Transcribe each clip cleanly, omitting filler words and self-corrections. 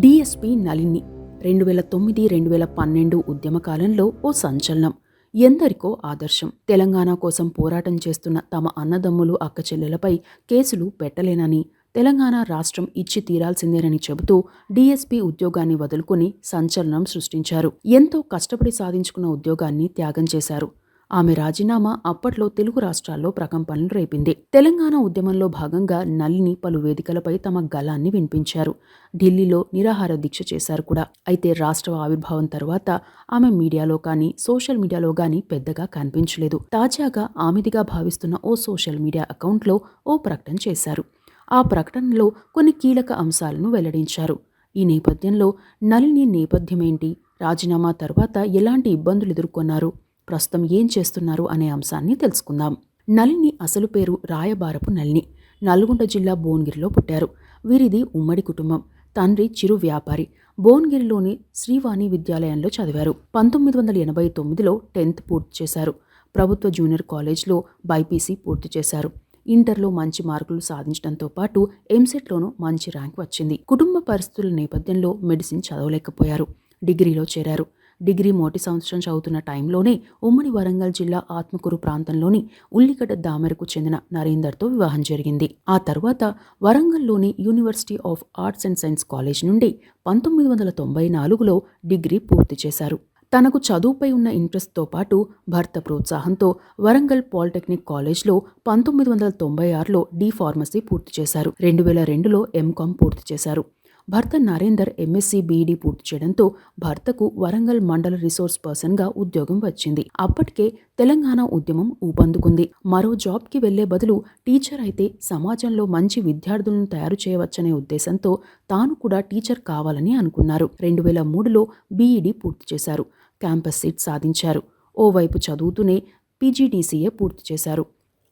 DSP Nalini 2009-2012 ఉద్యమ కాలంలో ఓ సంచలనం. ఎందరికో ఆదర్శం. తెలంగాణ కోసం పోరాటం చేస్తున్న తమ అన్నదమ్ములు అక్కచెల్లెలపై కేసులు పెట్టలేనని, తెలంగాణ రాష్ట్రం ఇచ్చి తీరాల్సిందేనని చెబుతూ డీఎస్పీ ఉద్యోగాన్ని వదులుకుని సంచలనం సృష్టించారు. ఎంతో కష్టపడి సాధించుకున్న ఉద్యోగాన్ని త్యాగం చేశారు. ఆమె రాజీనామా అప్పట్లో తెలుగు రాష్ట్రాల్లో ప్రకంపనలు రేపింది. తెలంగాణ ఉద్యమంలో భాగంగా నళిని పలు వేదికలపై తమ గళాన్ని వినిపించారు. ఢిల్లీలో నిరాహార దీక్ష చేశారు కూడా. అయితే రాష్ట్ర ఆవిర్భావం తర్వాత ఆమె మీడియాలో కానీ సోషల్ మీడియాలో కానీ పెద్దగా కనిపించలేదు. తాజాగా ఆమెదిగా భావిస్తున్న ఓ సోషల్ మీడియా అకౌంట్లో ఓ ప్రకటన చేశారు. ఆ ప్రకటనలో కొన్ని కీలక అంశాలను వెల్లడించారు. ఈ నేపథ్యంలో నళిని నేపథ్యమేంటి, రాజీనామా తర్వాత ఎలాంటి ఇబ్బందులు ఎదుర్కొన్నారు, ప్రస్తుతం ఏం చేస్తున్నారు అనే అంశాన్ని తెలుసుకుందాం. నళిని అసలు పేరు రాయబారపు నళిని. నల్గొండ జిల్లా భువనగిరిలో పుట్టారు. వీరిది ఉమ్మడి కుటుంబం. తండ్రి చిరు వ్యాపారి. భువనగిరిలోని శ్రీవాణి విద్యాలయంలో చదివారు. 1989లో 10th పూర్తి చేశారు. ప్రభుత్వ జూనియర్ కాలేజ్లో బైపీసీ పూర్తి చేశారు. ఇంటర్లో మంచి మార్కులు సాధించడంతో పాటు ఎంసెట్లోనూ మంచి ర్యాంక్ వచ్చింది. కుటుంబ పరిస్థితుల నేపథ్యంలో మెడిసిన్ చదవలేకపోయారు. డిగ్రీలో చేరారు. డిగ్రీ మొదటి సంవత్సరం చదువుతున్న టైంలోనే ఉమ్మడి వరంగల్ జిల్లా ఆత్మకూరు ప్రాంతంలోని ఉల్లిగడ్డ దామెరకు చెందిన నరేందర్తో వివాహం జరిగింది. ఆ తర్వాత వరంగల్లోని university of arts and science college నుండి 1994లో డిగ్రీ పూర్తి చేశారు. తనకు చదువుపై ఉన్న ఇంట్రెస్ట్తో పాటు భర్త ప్రోత్సాహంతో వరంగల్ పాలిటెక్నిక్ కాలేజ్లో 1996లో ఫార్మసీ పూర్తి చేశారు. 2002లో ఎంకామ్ పూర్తి చేశారు. భర్త నరేందర్ ఎంఎస్సీ బీఈడీ పూర్తి చేయడంతో భర్తకు వరంగల్ మండల రిసోర్స్ పర్సన్గా ఉద్యోగం వచ్చింది. అప్పటికే తెలంగాణ ఉద్యమం ఊపందుకుంది. మరో జాబ్కి వెళ్లే బదులు టీచర్ అయితే సమాజంలో మంచి విద్యార్థులను తయారు చేయవచ్చనే ఉద్దేశంతో తాను కూడా టీచర్ కావాలని అనుకున్నారు. 2003లో బీఈడీ పూర్తి చేశారు. క్యాంపస్ సీట్ సాధించారు. ఓవైపు చదువుతూనే పీజీడీసీఏ పూర్తి చేశారు.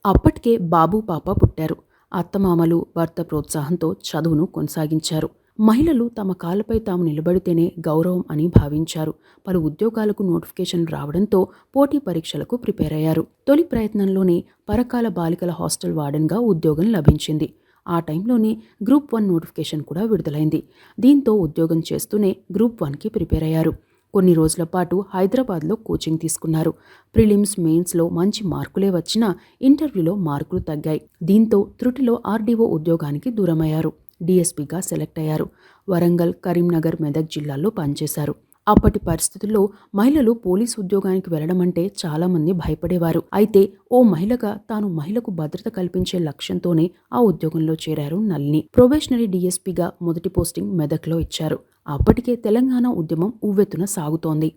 అప్పటికే బాబు పాప పుట్టారు. అత్తమామలు భర్త ప్రోత్సాహంతో చదువును కొనసాగించారు. మహిళలు తమ కాళ్ళపై తాము నిలబడితేనే గౌరవం అని భావించారు. పలు ఉద్యోగాలకు నోటిఫికేషన్లు రావడంతో పోటీ పరీక్షలకు ప్రిపేర్ అయ్యారు. తొలి ప్రయత్నంలోనే పరకాల బాలికల హాస్టల్ వార్డెన్గా ఉద్యోగం లభించింది. ఆ టైంలోనే గ్రూప్ 1 నోటిఫికేషన్ కూడా విడుదలైంది. దీంతో ఉద్యోగం చేస్తూనే గ్రూప్ 1కి ప్రిపేర్ అయ్యారు. కొన్ని రోజుల పాటు హైదరాబాద్లో కోచింగ్ తీసుకున్నారు. ప్రిలిమ్స్, మెయిన్స్లో మంచి మార్కులే వచ్చినా ఇంటర్వ్యూలో మార్కులు తగ్గాయి. దీంతో త్రుటిలో ఆర్డీఓ ఉద్యోగానికి దూరమయ్యారు. డీఎస్పీగా సెలెక్ట్ అయ్యారు. వరంగల్, కరీంనగర్, మెదక్ జిల్లాల్లో పనిచేశారు. అప్పటి పరిస్థితుల్లో మహిళలు పోలీసు ఉద్యోగానికి వెళ్లడం అంటే చాలామంది భయపడేవారు. అయితే ఓ మహిళగా తాను మహిళకు భద్రత కల్పించే లక్ష్యంతోనే ఆ ఉద్యోగంలో చేరారు నళిని. ప్రొబేషనరీ డీఎస్పీగా మొదటి పోస్టింగ్ మెదక్లో ఇచ్చారు. అప్పటికే తెలంగాణ ఉద్యమం ఉవ్వెత్తున సాగుతోంది.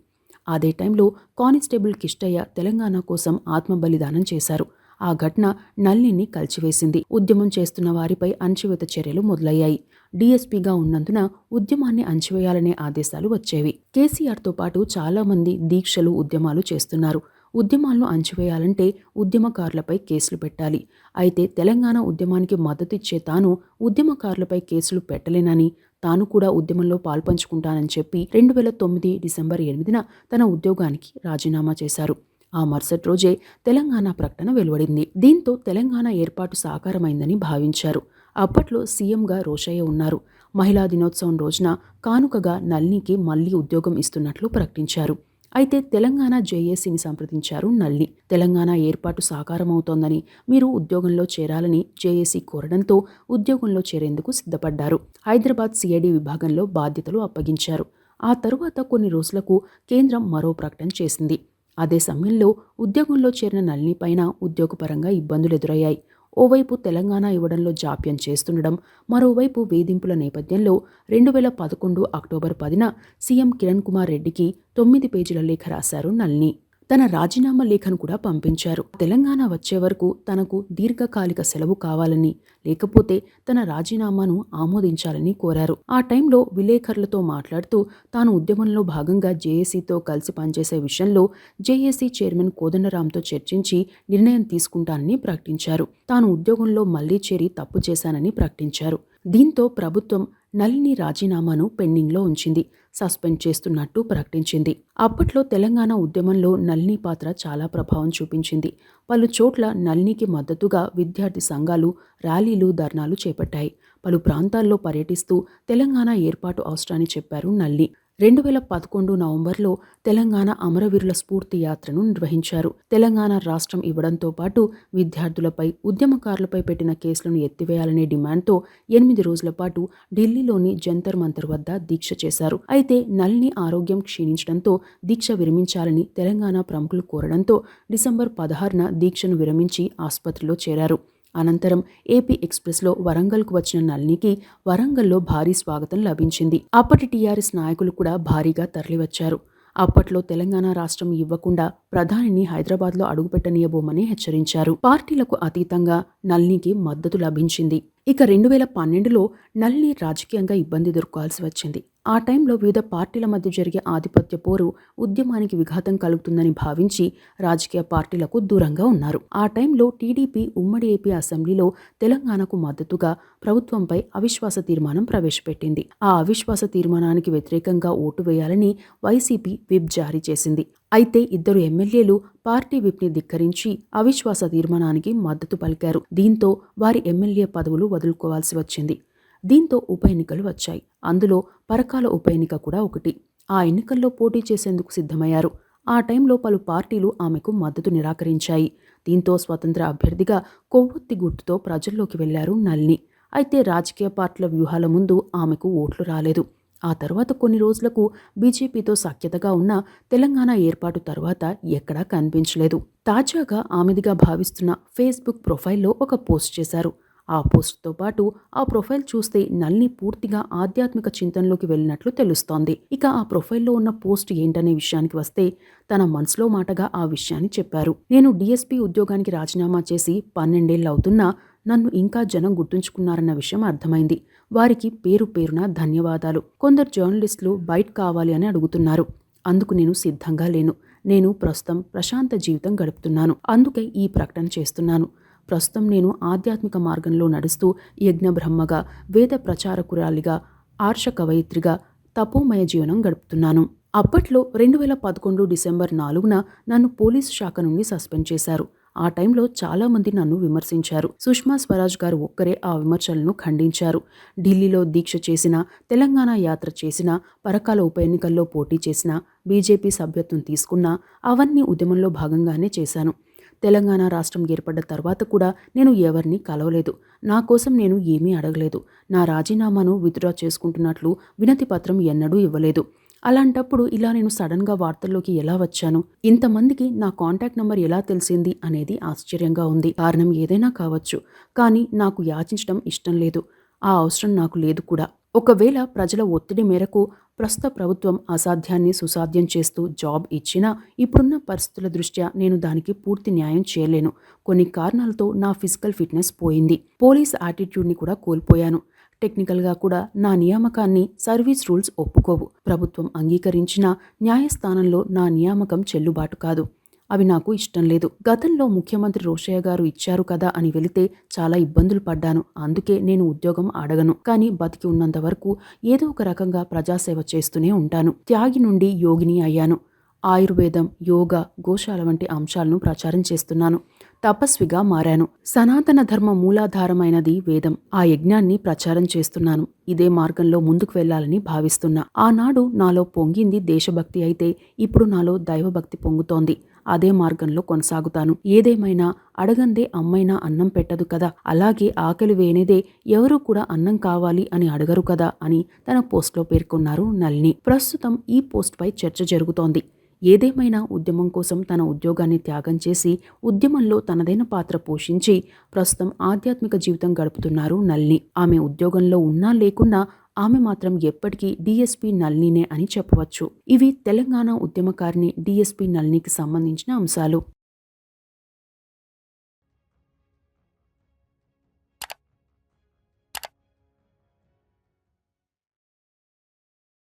అదే టైంలో కానిస్టేబుల్ కిష్టయ్య తెలంగాణ కోసం ఆత్మ బలిదానం చేశారు. ఆ ఘటన నళినిని కలిచివేసింది. ఉద్యమం చేస్తున్న వారిపై అణచివేత చర్యలు మొదలయ్యాయి. డీఎస్పీగా ఉన్నందున ఉద్యమాన్ని అణచివేయాలనే ఆదేశాలు వచ్చేవి. కేసీఆర్తో పాటు చాలామంది దీక్షలు, ఉద్యమాలు చేస్తున్నారు. ఉద్యమాలను అణచివేయాలంటే ఉద్యమకారులపై కేసులు పెట్టాలి. అయితే తెలంగాణ ఉద్యమానికి మద్దతిచ్చే తాను ఉద్యమకారులపై కేసులు పెట్టలేనని, తాను కూడా ఉద్యమంలో పాల్పంచుకుంటానని చెప్పి 2009 డిసెంబర్ 8న తన ఉద్యోగానికి రాజీనామా చేశారు. ఆ మరుసటి రోజే తెలంగాణ ప్రకటన వెలువడింది. దీంతో తెలంగాణ ఏర్పాటు సాకారమైందని భావించారు. అప్పట్లో సీఎంగా రోషయ్య ఉన్నారు. మహిళా దినోత్సవం రోజున కానుకగా నళినికి మళ్లీ ఉద్యోగం ఇస్తున్నట్లు ప్రకటించారు. అయితే తెలంగాణ జేఏసీని సంప్రదించారు నళిని. తెలంగాణ ఏర్పాటు సాకారమవుతోందని, మీరు ఉద్యోగంలో చేరాలని జేఏసీ కోరడంతో ఉద్యోగంలో చేరేందుకు సిద్ధపడ్డారు. హైదరాబాద్ సిఐడి విభాగంలో బాధ్యతలు అప్పగించారు. ఆ తరువాత కొన్ని రోజులకు కేంద్రం మరో ప్రకటన చేసింది. అదే సమయంలో ఉద్యోగంలో చేరిన నళిని పైన ఉద్యోగపరంగా ఇబ్బందులు ఎదురయ్యాయి. ఓవైపు తెలంగాణ ఇవ్వడంలో జాప్యం చేస్తుండడం, మరోవైపు వేధింపుల నేపథ్యంలో 2011 అక్టోబర్ 10న సీఎం కిరణ్ కుమార్ రెడ్డికి 9 పేజీల లేఖ రాశారు నళిని. తన రాజీనామా లేఖను కూడా పంపించారు. తెలంగాణ వచ్చే వరకు తనకు దీర్ఘకాలిక సెలవు కావాలని, లేకపోతే తన రాజీనామాను ఆమోదించాలని కోరారు. ఆ టైంలో విలేకరులతో మాట్లాడుతూ తాను ఉద్యమంలో భాగంగా జేఏసీతో కలిసి పనిచేసే విషయంలో జేఏసీ చైర్మన్ కోదండరాంతో చర్చించి నిర్ణయం తీసుకుంటానని ప్రకటించారు. తాను ఉద్యోగంలో మళ్లీ చేరి తప్పు చేశానని ప్రకటించారు. దీంతో ప్రభుత్వం నళిని రాజీనామాను పెండింగ్లో ఉంచింది. సస్పెండ్ చేస్తున్నట్టు ప్రకటించింది. అప్పట్లో తెలంగాణ ఉద్యమంలో నళిని పాత్ర చాలా ప్రభావం చూపించింది. పలు చోట్ల నళినికి మద్దతుగా విద్యార్థి సంఘాలు ర్యాలీలు, ధర్నాలు చేపట్టాయి. పలు ప్రాంతాల్లో పర్యటిస్తూ తెలంగాణ ఏర్పాటు అవసరాన్ని చెప్పారు నల్లి. 2011 నవంబర్లో తెలంగాణ అమరవీరుల స్ఫూర్తి యాత్రను నిర్వహించారు. తెలంగాణ రాష్ట్రం ఇవ్వడంతో పాటు విద్యార్థులపై, ఉద్యమకారులపై పెట్టిన కేసులను ఎత్తివేయాలనే డిమాండ్తో 8 రోజుల పాటు ఢిల్లీలోని జంతర్ మంతర్ వద్ద దీక్ష చేశారు. అయితే నళిని ఆరోగ్యం క్షీణించడంతో దీక్ష విరమించాలని తెలంగాణ ప్రముఖులు కోరడంతో డిసెంబర్ 16న దీక్షను విరమించి ఆసుపత్రిలో చేరారు. అనంతరం ఏపీ ఎక్స్ప్రెస్లో వరంగల్కు వచ్చిన నళినికి వరంగల్లో భారీ స్వాగతం లభించింది. అప్పటి టీఆర్ఎస్ నాయకులు కూడా భారీగా తరలివచ్చారు. అప్పట్లో తెలంగాణ రాష్ట్రం ఇవ్వకుండా ప్రధానిని హైదరాబాద్లో అడుగుపెట్టనీయబోమని హెచ్చరించారు. పార్టీలకు అతీతంగా నళినికి మద్దతు లభించింది. ఇక 2012లో నళిని రాజకీయంగా ఇబ్బంది ఎదుర్కోవాల్సి వచ్చింది. ఆ టైంలో వివిధ పార్టీల మధ్య జరిగే ఆధిపత్య పోరు ఉద్యమానికి విఘాతం కలుగుతుందని భావించి రాజకీయ పార్టీలకు దూరంగా ఉన్నారు. ఆ టైంలో టీడీపీ ఉమ్మడి ఏపీ అసెంబ్లీలో తెలంగాణకు మద్దతుగా ప్రభుత్వంపై అవిశ్వాస తీర్మానం ప్రవేశపెట్టింది. ఆ అవిశ్వాస తీర్మానానికి వ్యతిరేకంగా ఓటు వేయాలని వైసీపీ విప్ జారీ చేసింది. అయితే 2 ఎమ్మెల్యేలు పార్టీ విప్ని ధిక్కరించి అవిశ్వాస తీర్మానానికి మద్దతు పలికారు. దీంతో వారి ఎమ్మెల్యే పదవులు వదులుకోవాల్సి వచ్చింది. దీంతో ఉప ఎన్నికలు వచ్చాయి. అందులో పరకాల ఉప ఎన్నిక కూడా ఒకటి. ఆ ఎన్నికల్లో పోటీ చేసేందుకు సిద్ధమయ్యారు. ఆ టైంలో పలు పార్టీలు ఆమెకు మద్దతు నిరాకరించాయి. దీంతో స్వతంత్ర అభ్యర్థిగా కొవ్వొత్తి గుర్తుతో ప్రజల్లోకి వెళ్లారు నళిని. అయితే రాజకీయ పార్టీల వ్యూహాల ముందు ఆమెకు ఓట్లు రాలేదు. ఆ తర్వాత కొన్ని రోజులకు బీజేపీతో సఖ్యతగా ఉన్న తెలంగాణ ఏర్పాటు తర్వాత ఎక్కడా కనిపించలేదు. తాజాగా ఆమెదిగా భావిస్తున్న ఫేస్బుక్ ప్రొఫైల్లో ఒక పోస్ట్ చేశారు. ఆ పోస్ట్తో పాటు ఆ ప్రొఫైల్ చూస్తే నళిని పూర్తిగా ఆధ్యాత్మిక చింతనలోకి వెళ్ళినట్లు తెలుస్తోంది. ఇక ఆ ప్రొఫైల్లో ఉన్న పోస్ట్ ఏంటనే విషయానికి వస్తే తన మనసులో మాటగా ఆ విషయాన్ని చెప్పారు. నేను డీఎస్పీ ఉద్యోగానికి రాజీనామా చేసి 12 ఏళ్ళు అవుతున్నా నన్ను ఇంకా జనం గుర్తుంచుకున్నారన్న విషయం అర్థమైంది. వారికి పేరు పేరున ధన్యవాదాలు. కొందరు జర్నలిస్టులు బయట కావాలి అని అడుగుతున్నారు. అందుకు నేను సిద్ధంగా లేను. నేను ప్రస్తుతం ప్రశాంత జీవితం గడుపుతున్నాను. అందుకే ఈ ప్రకటన చేస్తున్నాను. ప్రస్తుతం నేను ఆధ్యాత్మిక మార్గంలో నడుస్తూ యజ్ఞ బ్రహ్మగా, వేద ప్రచారకురాలిగా, ఆర్ష కవయిత్రిగా తపోమయ జీవనం గడుపుతున్నాను. అప్పట్లో 2011 డిసెంబర్ 4న నన్ను పోలీసు శాఖ నుండి సస్పెండ్ చేశారు. ఆ టైంలో చాలామంది నన్ను విమర్శించారు. సుష్మా స్వరాజ్ గారు ఒక్కరే ఆ విమర్శలను ఖండించారు. ఢిల్లీలో దీక్ష చేసినా, తెలంగాణ యాత్ర చేసినా, పరకాల ఉప ఎన్నికల్లో పోటీ చేసినా, బీజేపీ సభ్యత్వం తీసుకున్నా అవన్నీ ఉద్యమంలో భాగంగానే చేశాను. తెలంగాణ రాష్ట్రం ఏర్పడ్డ తర్వాత కూడా నేను ఎవరిని కలవలేదు. నా కోసం నేను ఏమీ అడగలేదు. నా రాజీనామాను విత్డ్రా చేసుకుంటున్నట్లు వినతి పత్రం ఎన్నడూ ఇవ్వలేదు. అలాంటప్పుడు ఇలా నేను సడన్గా వార్తల్లోకి ఎలా వచ్చాను? ఇంతమందికి నా కాంటాక్ట్ నంబర్ ఎలా తెలిసింది అనేది ఆశ్చర్యంగా ఉంది. కారణం ఏదైనా కావచ్చు. కానీ నాకు యాచించడం ఇష్టం లేదు. ఆ అవసరం నాకు లేదు కూడా. ఒకవేళ ప్రజల ఒత్తిడి మేరకు ప్రస్తుత ప్రభుత్వం అసాధ్యాన్ని సుసాధ్యం చేస్తూ జాబ్ ఇచ్చినా ఇప్పుడున్న పరిస్థితుల దృష్ట్యా నేను దానికి పూర్తి న్యాయం చేయలేను. కొన్ని కారణాలతో నా ఫిజికల్ ఫిట్నెస్ పోయింది. పోలీస్ యాటిట్యూడ్ని కూడా కోల్పోయాను. టెక్నికల్గా కూడా నా నియామకాన్ని సర్వీస్ రూల్స్ ఒప్పుకోవు. ప్రభుత్వం అంగీకరించిన న్యాయస్థానంలో నా నియామకం చెల్లుబాటు కాదు. అవి నాకు ఇష్టం లేదు. గతంలో ముఖ్యమంత్రి రోషయ్య గారు ఇచ్చారు కదా అని వెళితే చాలా ఇబ్బందులు పడ్డాను. అందుకే నేను ఉద్యోగం అడగను. కానీ బతికి ఉన్నంత వరకు ఏదో ఒక రకంగా ప్రజాసేవ చేస్తూనే ఉంటాను. త్యాగి నుండి యోగిని అయ్యాను. ఆయుర్వేదం, యోగా, గోశాల వంటి అంశాలను ప్రచారం చేస్తున్నాను. తపస్విగా మారాను. సనాతన ధర్మ మూలాధారమైనది వేదం. ఆ యజ్ఞాన్ని ప్రచారం చేస్తున్నాను. ఇదే మార్గంలో ముందుకు వెళ్లాలని భావిస్తున్నా. ఆనాడు నాలో పొంగింది దేశభక్తి అయితే ఇప్పుడు నాలో దైవభక్తి పొంగుతోంది. అదే మార్గంలో కొనసాగుతాను. ఏదేమైనా అడగందే అమ్మైనా అన్నం పెట్టదు కదా, అలాగే ఆకలి వేయనిదే ఎవరూ కూడా అన్నం కావాలి అని అడగరు కదా అని తన పోస్ట్లో పేర్కొన్నారు నళిని. ప్రస్తుతం ఈ పోస్ట్పై చర్చ జరుగుతోంది. ఏదేమైనా ఉద్యమం కోసం తన ఉద్యోగాన్ని త్యాగం చేసి ఉద్యమంలో తనదైన పాత్ర పోషించి ప్రస్తుతం ఆధ్యాత్మిక జీవితం గడుపుతున్నారు నళిని. ఆమె ఉద్యోగంలో ఉన్నా లేకున్నా ఆమె మాత్రం ఎప్పటికీ డీఎస్పీ నళినినే అని చెప్పవచ్చు. ఇవి తెలంగాణ ఉద్యమకారిణి డీఎస్పీ నళినికి సంబంధించిన అంశాలు.